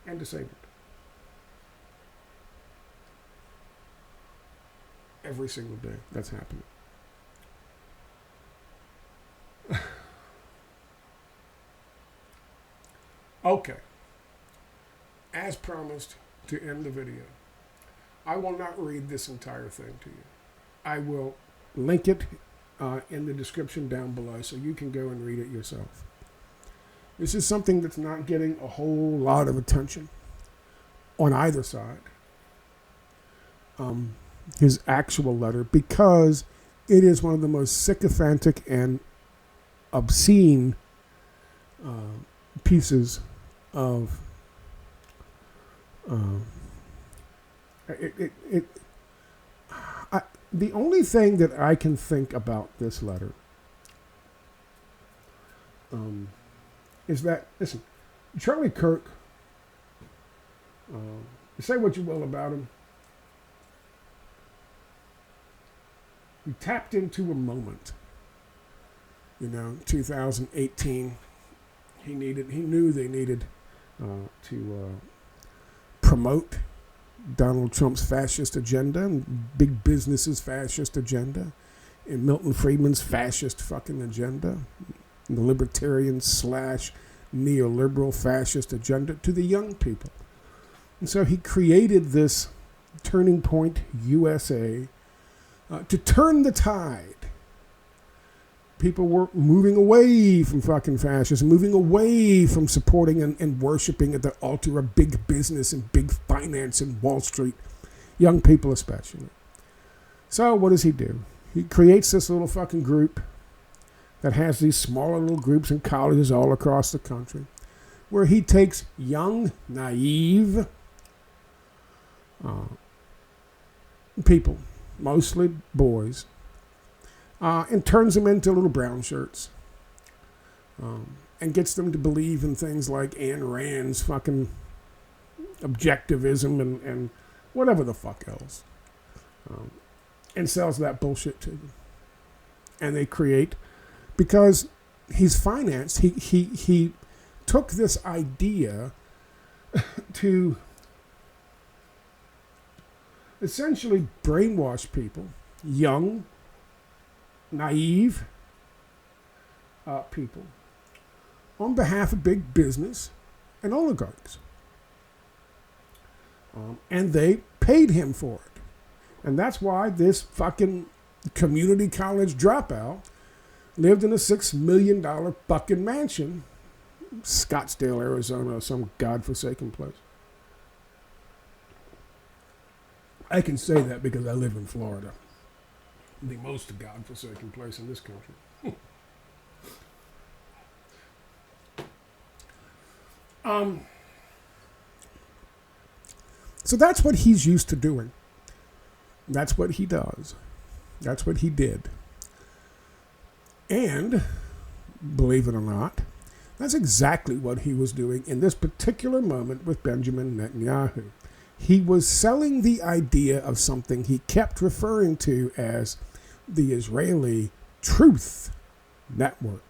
Speaker 1: and disabled. Every single day that's happening. Okay. As promised to end the video, I will not read this entire thing to you. I will link it in the description down below so you can go and read it yourself. This is something that's not getting a whole lot of attention on either side. His actual letter, because it is one of the most sycophantic and obscene pieces of the only thing that I can think about this letter is that, listen, Charlie Kirk, say what you will about him, he tapped into a moment. 2018, he knew they needed to promote Donald Trump's fascist agenda and big business's fascist agenda and Milton Friedman's fascist fucking agenda, and the libertarian / neoliberal fascist agenda to the young people. And so he created this Turning Point USA to turn the tide. People were moving away from fucking fascism, moving away from supporting and worshiping at the altar of big business and big finance and Wall Street, young people especially. So what does he do? He creates this little fucking group that has these smaller little groups in colleges all across the country, where he takes young, naive people, mostly boys, and turns them into little brown shirts, and gets them to believe in things like Ayn Rand's fucking objectivism and whatever the fuck else, and sells that bullshit to them. And they create, because he's financed, he took this idea to essentially brainwash people, young, naive people, on behalf of big business and oligarchs. And they paid him for it. And that's why this fucking community college dropout lived in a $6 million fucking mansion, Scottsdale, Arizona, some godforsaken place. I can say that because I live in Florida, the most godforsaken place in this country. So that's what he's used to doing. That's what he does. That's what he did. And, believe it or not, that's exactly what he was doing in this particular moment with Benjamin Netanyahu. He was selling the idea of something he kept referring to as the Israeli Truth Network,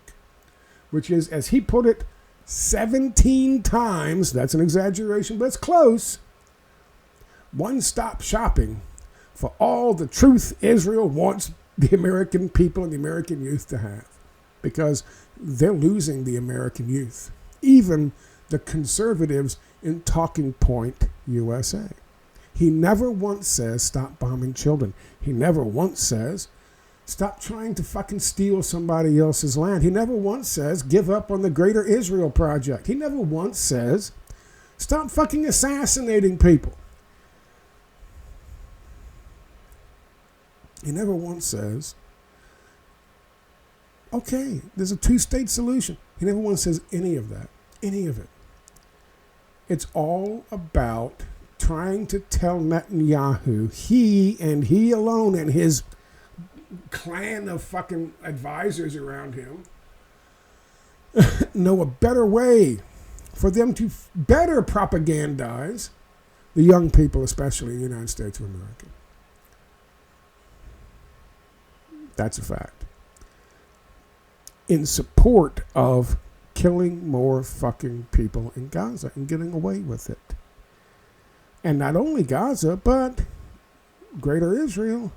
Speaker 1: which is, as he put it, 17 times, that's an exaggeration, but it's close, one-stop shopping for all the truth Israel wants the American people and the American youth to have, because they're losing the American youth, even the conservatives in Talking Point USA. He never once says, stop bombing children. He never once says, stop trying to fucking steal somebody else's land. He never once says, give up on the Greater Israel Project. He never once says, stop fucking assassinating people. He never once says, okay, there's a two-state solution. He never once says any of that, any of it. It's all about trying to tell Netanyahu, he and he alone and his clan of fucking advisors around him know a better way for them to better propagandize the young people, especially in the United States of America. That's a fact. In support of killing more fucking people in Gaza and getting away with it. And not only Gaza, but Greater Israel.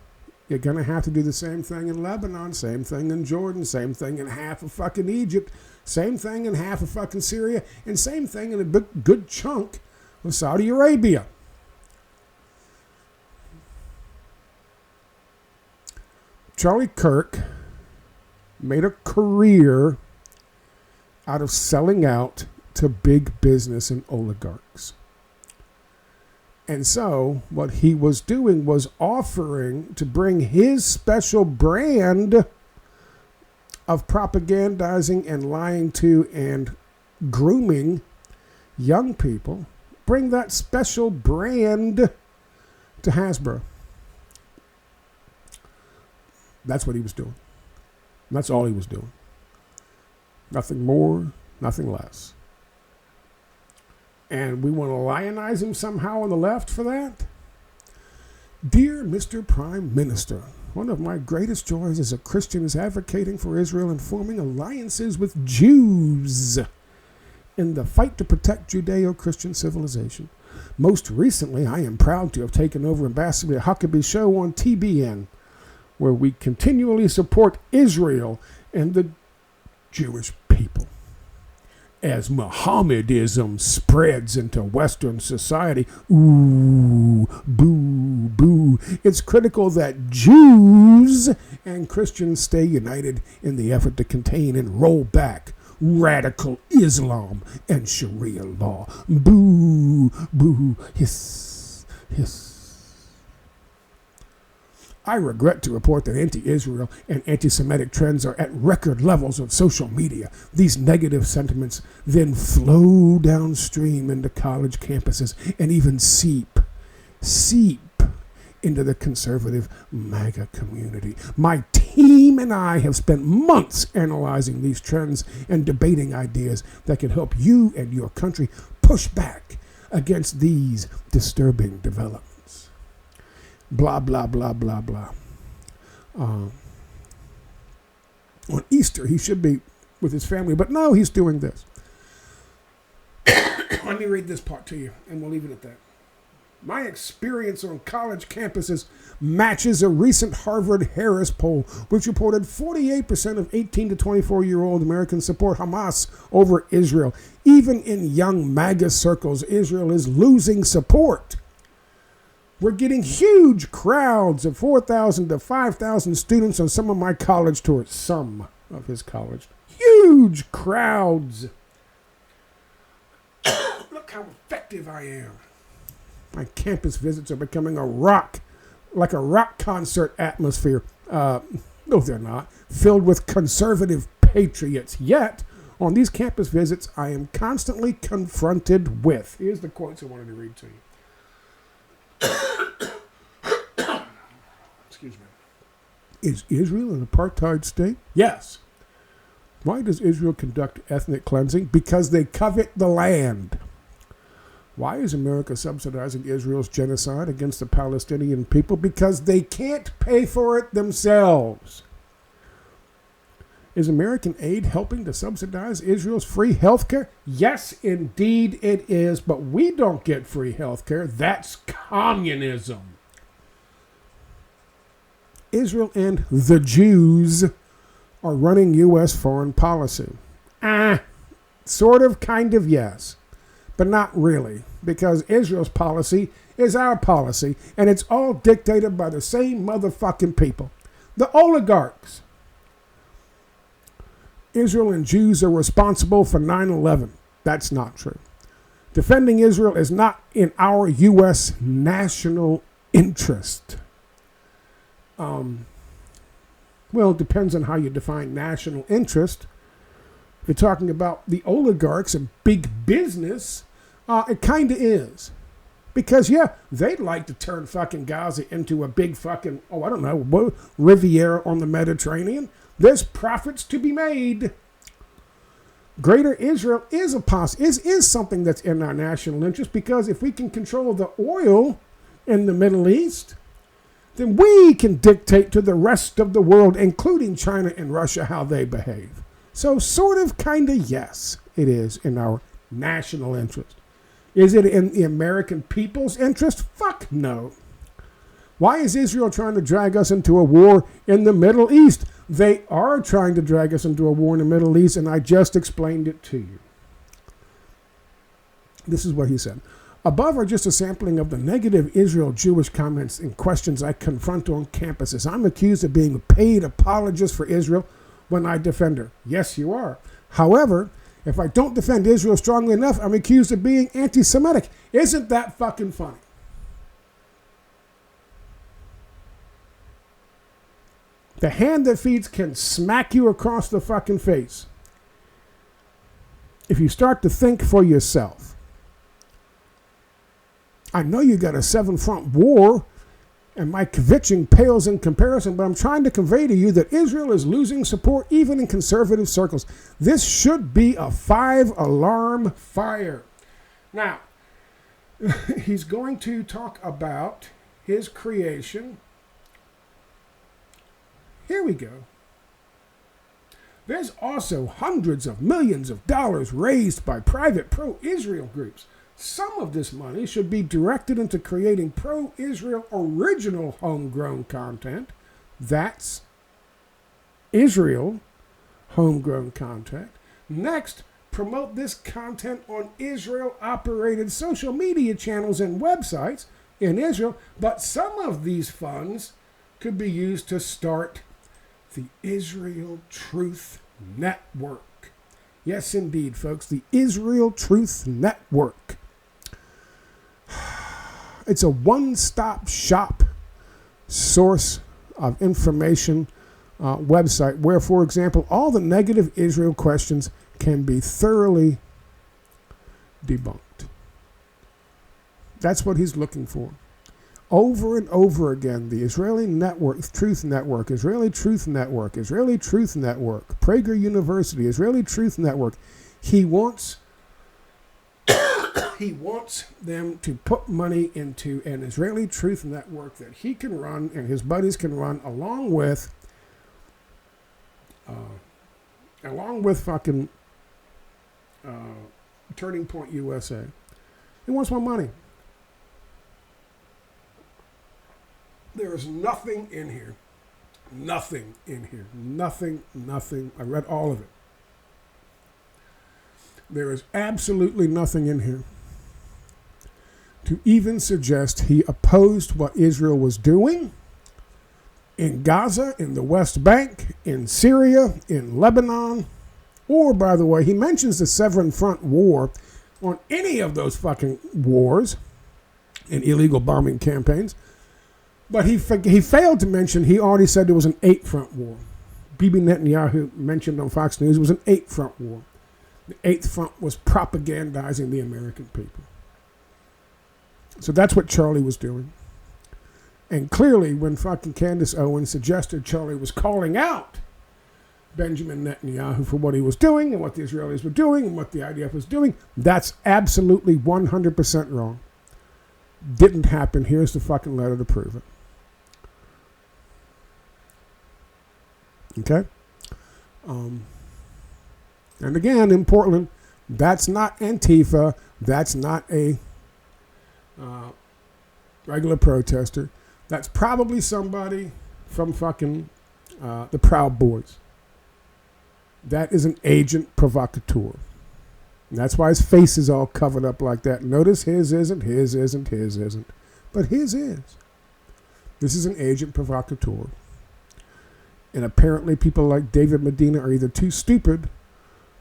Speaker 1: You're going to have to do the same thing in Lebanon, same thing in Jordan, same thing in half of fucking Egypt, same thing in half of fucking Syria, and same thing in a good chunk of Saudi Arabia. Charlie Kirk made a career out of selling out to big business and oligarchs. And so what he was doing was offering to bring his special brand of propagandizing and lying to and grooming young people, bring that special brand to Hasbro. That's what he was doing. That's all he was doing. Nothing more, nothing less. And we want to lionize him somehow on the left for that? Dear Mr. Prime Minister, one of my greatest joys as a Christian is advocating for Israel and forming alliances with Jews in the fight to protect Judeo-Christian civilization. Most recently, I am proud to have taken over Ambassador Huckabee's show on TBN, where we continually support Israel and the Jewish people. As Mohammedism spreads into Western society, ooh, boo, boo, it's critical that Jews and Christians stay united in the effort to contain and roll back radical Islam and Sharia law. Boo, boo, hiss, hiss. I regret to report that anti-Israel and anti-Semitic trends are at record levels on social media. These negative sentiments then flow downstream into college campuses and even seep into the conservative MAGA community. My team and I have spent months analyzing these trends and debating ideas that can help you and your country push back against these disturbing developments. Blah, blah, blah, blah, blah. On Easter, he should be with his family, but no, he's doing this. Let me read this part to you, and we'll leave it at that. My experience on college campuses matches a recent Harvard-Harris poll, which reported 48% of 18 to 24-year-old Americans support Hamas over Israel. Even in young MAGA circles, Israel is losing support. We're getting huge crowds of 4,000 to 5,000 students on some of my college tours. Some of his college. Huge crowds. Look how effective I am. My campus visits are becoming a rock concert atmosphere. No, they're not. Filled with conservative patriots. Yet, On these campus visits, I am constantly confronted with. Here's the quotes I wanted to read to you. Excuse me. Is Israel an apartheid state? Yes. Why does Israel conduct ethnic cleansing? Because they covet the land. Why is America subsidizing Israel's genocide against the Palestinian people? Because they can't pay for it themselves. Is American aid helping to subsidize Israel's free health care? Yes, indeed it is, but we don't get free health care. That's communism. Israel and the Jews are running U.S. foreign policy. Sort of, kind of, yes. But not really, because Israel's policy is our policy, and it's all dictated by the same motherfucking people. The oligarchs. Israel and Jews are responsible for 9/11. That's not true. Defending Israel is not in our U.S. national interest. Well, it depends on how you define national interest. If you're talking about the oligarchs and big business, it kind of is. Because, yeah, they'd like to turn fucking Gaza into a big fucking, Riviera on the Mediterranean. There's profits to be made. Greater Israel is is something that's in our national interest, because if we can control the oil in the Middle East, then we can dictate to the rest of the world, including China and Russia, how they behave. So sort of, kind of, yes, it is in our national interest. Is it in the American people's interest? Fuck no. Why is Israel trying to drag us into a war in the Middle East? They are trying to drag us into a war in the Middle East, and I just explained it to you. This is what he said. Above are just a sampling of the negative Israel-Jewish comments and questions I confront on campuses. I'm accused of being a paid apologist for Israel when I defend her. Yes, you are. However, if I don't defend Israel strongly enough, I'm accused of being anti-Semitic. Isn't that fucking funny? The hand that feeds can smack you across the fucking face if you start to think for yourself. I know you got a 7-front war, and my kvetching pales in comparison, but I'm trying to convey to you that Israel is losing support even in conservative circles. This should be a 5-alarm fire. Now, he's going to talk about his creation. Here we go. There's also hundreds of millions of dollars raised by private pro-Israel groups. Some of this money should be directed into creating pro-Israel original homegrown content. That's Israel homegrown content. Next, promote this content on Israel-operated social media channels and websites in Israel. But some of these funds could be used to start the Israel Truth Network. Yes, indeed, folks, the Israel Truth Network. It's a one-stop shop source of information website where, for example, all the negative Israel questions can be thoroughly debunked. That's what he's looking for. Over and over again, the Israeli Network, Truth Network, Israeli Truth Network, Israeli Truth Network, Prager University, Israeli Truth Network. He wants them to put money into an Israeli Truth Network that he can run and his buddies can run along with fucking Turning Point USA. He wants more money. There is nothing in here. Nothing in here. Nothing. I read all of it. There is absolutely nothing in here to even suggest he opposed what Israel was doing in Gaza, in the West Bank, in Syria, in Lebanon, or, by the way, he mentions the 7-front war on any of those fucking wars and illegal bombing campaigns. But he failed to mention, he already said there was an 8-front war. Bibi Netanyahu mentioned on Fox News it was an 8-front war. The Eighth Front was propagandizing the American people. So that's what Charlie was doing. And clearly, when fucking Candace Owens suggested Charlie was calling out Benjamin Netanyahu for what he was doing and what the Israelis were doing and what the IDF was doing, that's absolutely 100% wrong. Didn't happen. Here's the fucking letter to prove it. Okay? And again, in Portland, that's not Antifa. That's not a regular protester. That's probably somebody from fucking the Proud Boys. That is an agent provocateur. And that's why his face is all covered up like that. Notice his isn't, his isn't, his isn't. But his is. This is an agent provocateur. And apparently people like David Medina are either too stupid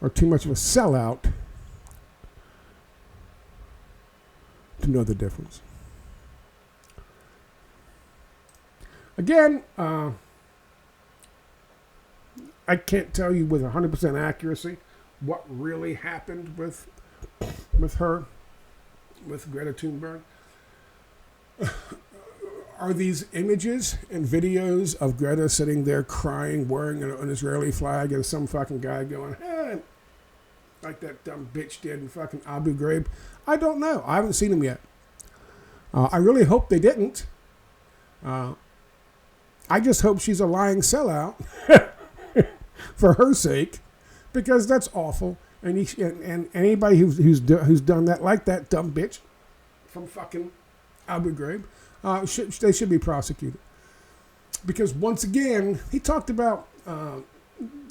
Speaker 1: or too much of a sellout to know the difference. Again, I can't tell you with 100% accuracy what really happened with her, with Greta Thunberg. Are these images and videos of Greta sitting there crying, wearing an Israeli flag, and some fucking guy going, hey, like that dumb bitch did in fucking Abu Ghraib? I don't know. I haven't seen them yet. I really hope they didn't. I just hope she's a lying sellout for her sake, because that's awful. And anybody who's done that, like that dumb bitch from fucking Abu Ghraib, they should be prosecuted. Because once again, he talked about,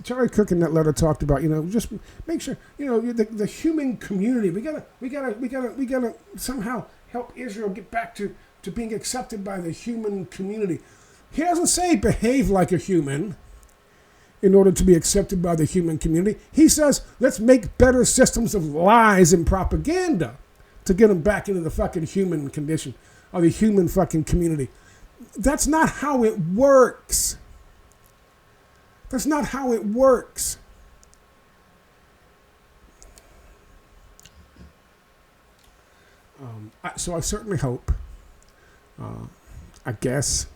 Speaker 1: Charlie Kirk in that letter talked about, just make sure, the human community. We gotta somehow help Israel get back to being accepted by the human community. He doesn't say behave like a human in order to be accepted by the human community. He says, let's make better systems of lies and propaganda to get them back into the fucking human condition, or the human fucking community. That's not how it works. That's not how it works. So I certainly hope, I guess,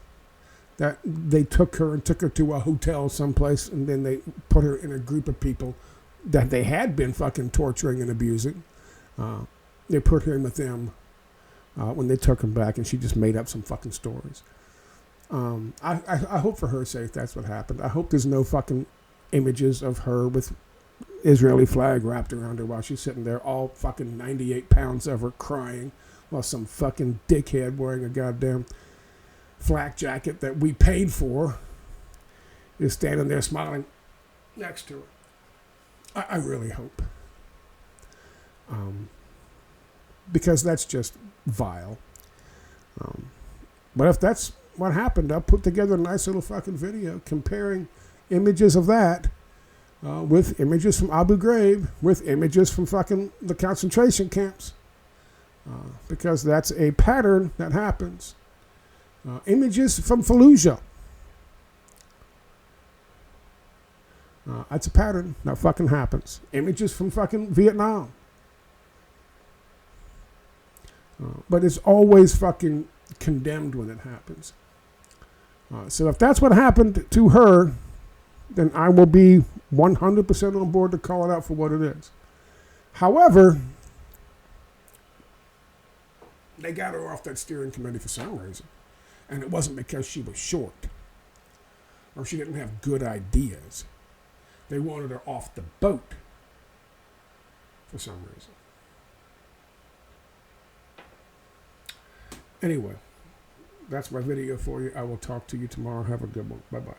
Speaker 1: that they took her to a hotel someplace, and then they put her in a group of people that they had been fucking torturing and abusing. They put her in with them when they took him back, and she just made up some fucking stories. I hope for her sake that's what happened. I hope there's no fucking images of her with Israeli flag wrapped around her while she's sitting there, all fucking 98 pounds of her, crying, while some fucking dickhead wearing a goddamn flak jacket that we paid for is standing there smiling next to her. I really hope. Because that's just vile. But if that's what happened, I'll put together a nice little fucking video comparing images of that with images from Abu Ghraib, with images from fucking the concentration camps. Because that's a pattern that happens. Images from Fallujah. That's a pattern that fucking happens. Images from fucking Vietnam. But it's always fucking condemned when it happens. So if that's what happened to her, then I will be 100% on board to call it out for what it is. However, they got her off that steering committee for some reason. And it wasn't because she was short or she didn't have good ideas. They wanted her off the boat for some reason. Anyway, that's my video for you. I will talk to you tomorrow. Have a good one. Bye-bye.